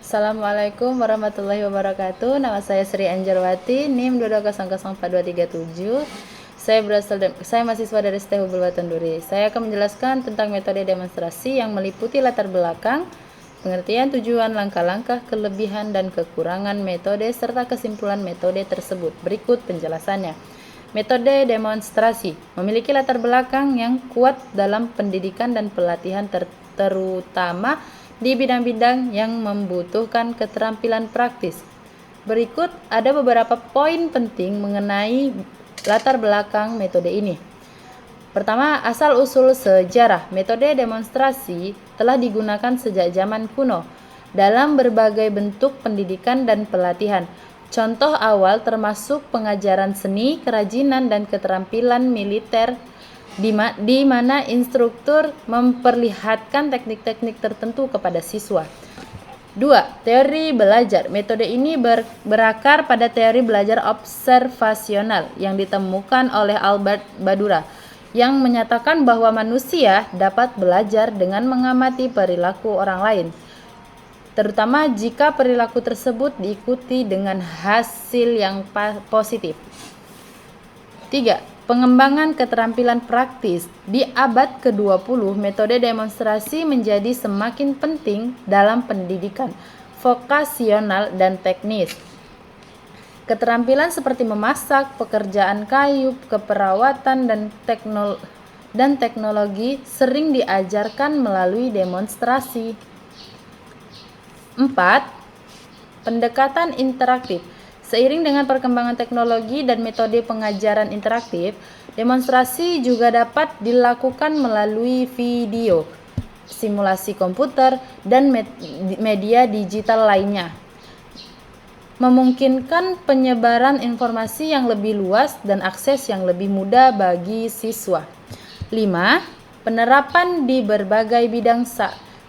Assalamualaikum warahmatullahi wabarakatuh. Nama saya Sri Anjarwati, NIM 22004237. Saya mahasiswa dari STH Buluwatan Duri. Saya akan menjelaskan tentang metode demonstrasi yang meliputi latar belakang, pengertian tujuan, langkah-langkah, kelebihan dan kekurangan metode serta kesimpulan metode tersebut. Berikut penjelasannya. Metode demonstrasi memiliki latar belakang yang kuat dalam pendidikan dan pelatihan terutama di bidang-bidang yang membutuhkan keterampilan praktis. Berikut ada beberapa poin penting mengenai latar belakang metode ini. Pertama, asal-usul sejarah. Metode demonstrasi telah digunakan sejak zaman kuno dalam berbagai bentuk pendidikan dan pelatihan. Contoh awal termasuk pengajaran seni, kerajinan, dan keterampilan militer di mana instruktur memperlihatkan teknik-teknik tertentu kepada siswa. 2. Teori belajar. Metode ini berakar pada teori belajar observasional yang ditemukan oleh Albert Bandura, yang menyatakan bahwa manusia dapat belajar dengan mengamati perilaku orang lain, terutama jika perilaku tersebut diikuti dengan hasil yang positif. 3. Pengembangan keterampilan praktis. Di abad ke-20, metode demonstrasi menjadi semakin penting dalam pendidikan vokasional dan teknis. Keterampilan seperti memasak, pekerjaan kayu, keperawatan, dan teknologi sering diajarkan melalui demonstrasi. 4. Pendekatan interaktif. Seiring dengan perkembangan teknologi dan metode pengajaran interaktif, demonstrasi juga dapat dilakukan melalui video, simulasi komputer, dan media digital lainnya, memungkinkan penyebaran informasi yang lebih luas dan akses yang lebih mudah bagi siswa. 5. Penerapan di berbagai bidang.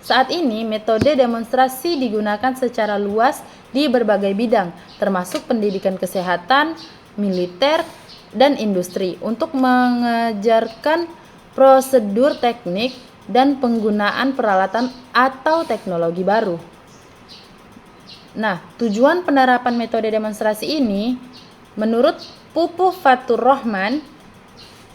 Saat ini, metode demonstrasi digunakan secara luas di berbagai bidang, termasuk pendidikan kesehatan, militer, dan industri, untuk mengajarkan prosedur teknik dan penggunaan peralatan atau teknologi baru. Nah, tujuan penerapan metode demonstrasi ini, menurut Pupuh Fatur Rahman,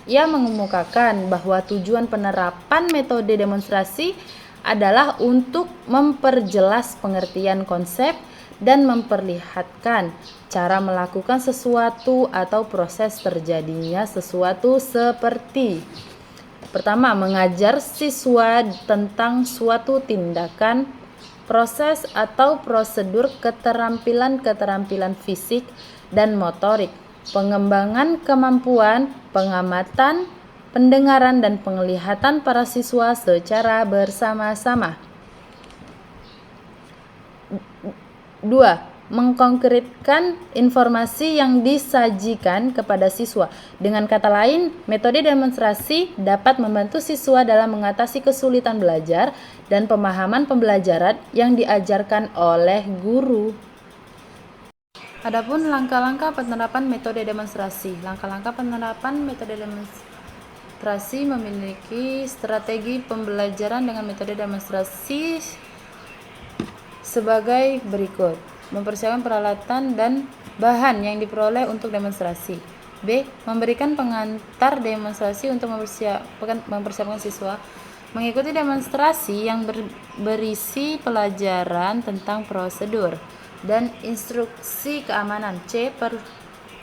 ia mengemukakan bahwa tujuan penerapan metode demonstrasi adalah untuk memperjelas pengertian konsep dan memperlihatkan cara melakukan sesuatu atau proses terjadinya sesuatu, seperti pertama, mengajar siswa tentang suatu tindakan, proses atau prosedur, keterampilan fisik dan motorik, pengembangan kemampuan pengamatan, pendengaran dan penglihatan para siswa secara bersama-sama. 2. Mengkonkretkan informasi yang disajikan kepada siswa. Dengan kata lain, metode demonstrasi dapat membantu siswa dalam mengatasi kesulitan belajar dan pemahaman pembelajaran yang diajarkan oleh guru. Adapun langkah-langkah penerapan metode demonstrasi. Langkah-langkah penerapan metode demonstrasi memiliki strategi pembelajaran dengan metode demonstrasi sebagai berikut. Mempersiapkan peralatan dan bahan yang diperoleh untuk demonstrasi. B. Memberikan pengantar demonstrasi untuk mempersiapkan siswa mengikuti demonstrasi yang berisi pelajaran tentang prosedur dan instruksi keamanan. C.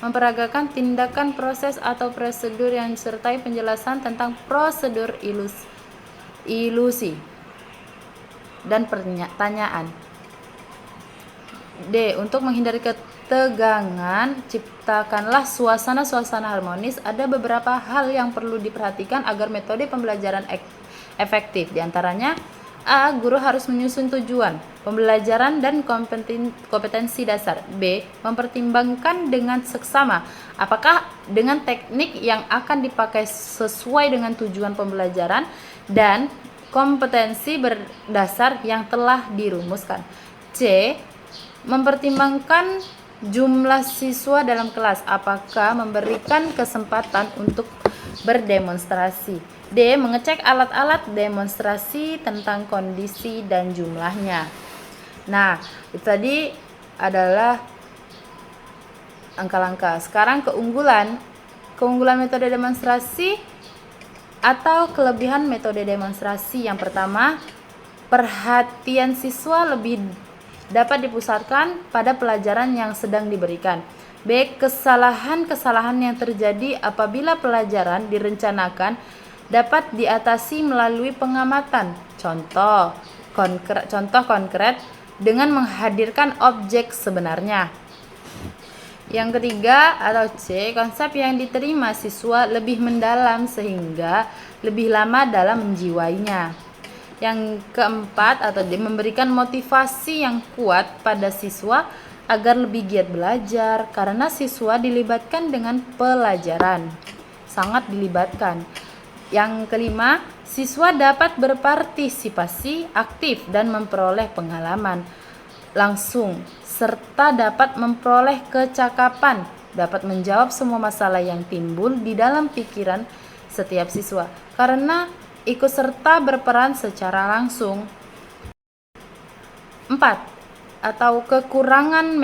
Memperagakan tindakan, proses atau prosedur yang disertai penjelasan tentang prosedur, ilusi dan pertanyaan. D. Untuk menghindari ketegangan, ciptakanlah suasana harmonis. Ada beberapa hal yang perlu diperhatikan agar metode pembelajaran efektif. Di antaranya, A. Guru harus menyusun tujuan pembelajaran dan kompetensi dasar. B. Mempertimbangkan dengan seksama apakah dengan teknik yang akan dipakai sesuai dengan tujuan pembelajaran dan kompetensi berdasar yang telah dirumuskan. C. Mempertimbangkan jumlah siswa dalam kelas, apakah memberikan kesempatan untuk berdemonstrasi. D. Mengecek alat-alat demonstrasi tentang kondisi dan jumlahnya. Nah, itu tadi adalah langkah-langkah. Sekarang keunggulan metode demonstrasi atau kelebihan metode demonstrasi. Yang pertama, perhatian siswa lebih dapat dipusatkan pada pelajaran yang sedang diberikan. B. Kesalahan-kesalahan yang terjadi apabila pelajaran direncanakan dapat diatasi melalui pengamatan. Contoh konkret dengan menghadirkan objek sebenarnya. Yang ketiga atau C, konsep yang diterima siswa lebih mendalam sehingga lebih lama dalam menjiwainya. Yang keempat atau D, memberikan motivasi yang kuat pada siswa agar lebih giat belajar karena siswa dilibatkan dengan pelajaran. Sangat dilibatkan. Yang kelima, siswa dapat berpartisipasi aktif dan memperoleh pengalaman langsung serta dapat memperoleh kecakapan, dapat menjawab semua masalah yang timbul di dalam pikiran setiap siswa karena ikut serta berperan secara langsung. 4. Atau kekurangan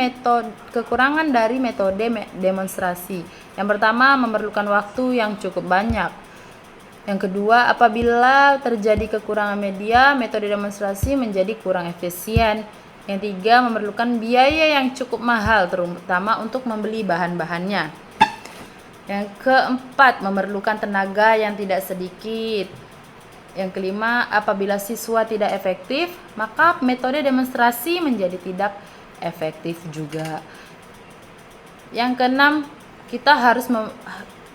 dari metode demonstrasi. Yang pertama, memerlukan waktu yang cukup banyak. Yang kedua, apabila terjadi kekurangan media, metode demonstrasi menjadi kurang efisien. Yang tiga, memerlukan biaya yang cukup mahal, terutama untuk membeli bahan-bahannya. Yang keempat, memerlukan tenaga yang tidak sedikit. Yang kelima, apabila siswa tidak efektif, maka metode demonstrasi menjadi tidak efektif juga. Yang keenam, kita harus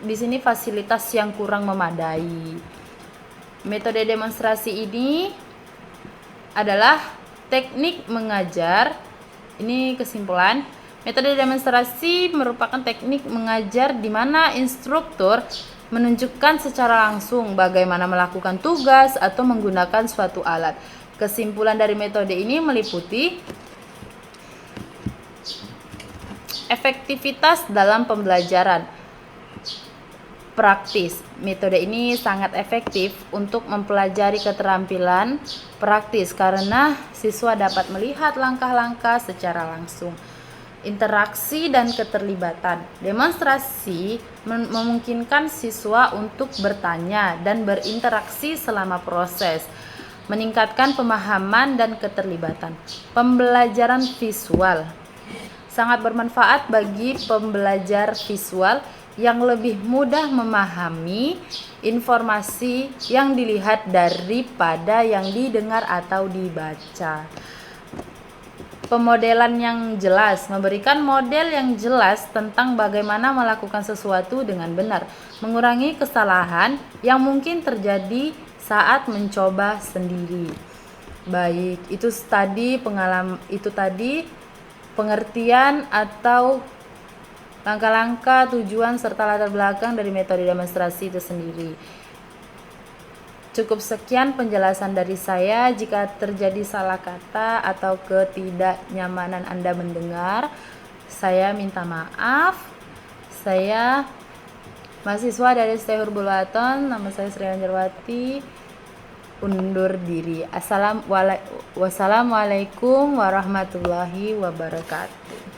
di sini fasilitas yang kurang memadai. Metode demonstrasi ini adalah teknik mengajar. Ini kesimpulan. Metode demonstrasi merupakan teknik mengajar di mana instruktur menunjukkan secara langsung bagaimana melakukan tugas atau menggunakan suatu alat. Kesimpulan dari metode ini meliputi efektivitas dalam pembelajaran praktis. Metode ini sangat efektif untuk mempelajari keterampilan praktis karena siswa dapat melihat langkah-langkah secara langsung. Interaksi dan keterlibatan. Demonstrasi memungkinkan siswa untuk bertanya dan berinteraksi selama proses, meningkatkan pemahaman dan keterlibatan. Pembelajaran visual sangat bermanfaat bagi pembelajar visual yang lebih mudah memahami informasi yang dilihat daripada yang didengar atau dibaca. Pemodelan yang jelas, memberikan model yang jelas tentang bagaimana melakukan sesuatu dengan benar, mengurangi kesalahan yang mungkin terjadi saat mencoba sendiri. Baik, itu tadi pengertian atau langkah-langkah, tujuan, serta latar belakang dari metode demonstrasi itu sendiri. Cukup sekian penjelasan dari saya. Jika terjadi salah kata atau ketidaknyamanan Anda mendengar, saya minta maaf. Saya mahasiswa dari ST Hurbul-Waton, nama saya Sri Anjarwati, undur diri. Wassalamualaikum warahmatullahi wabarakatuh.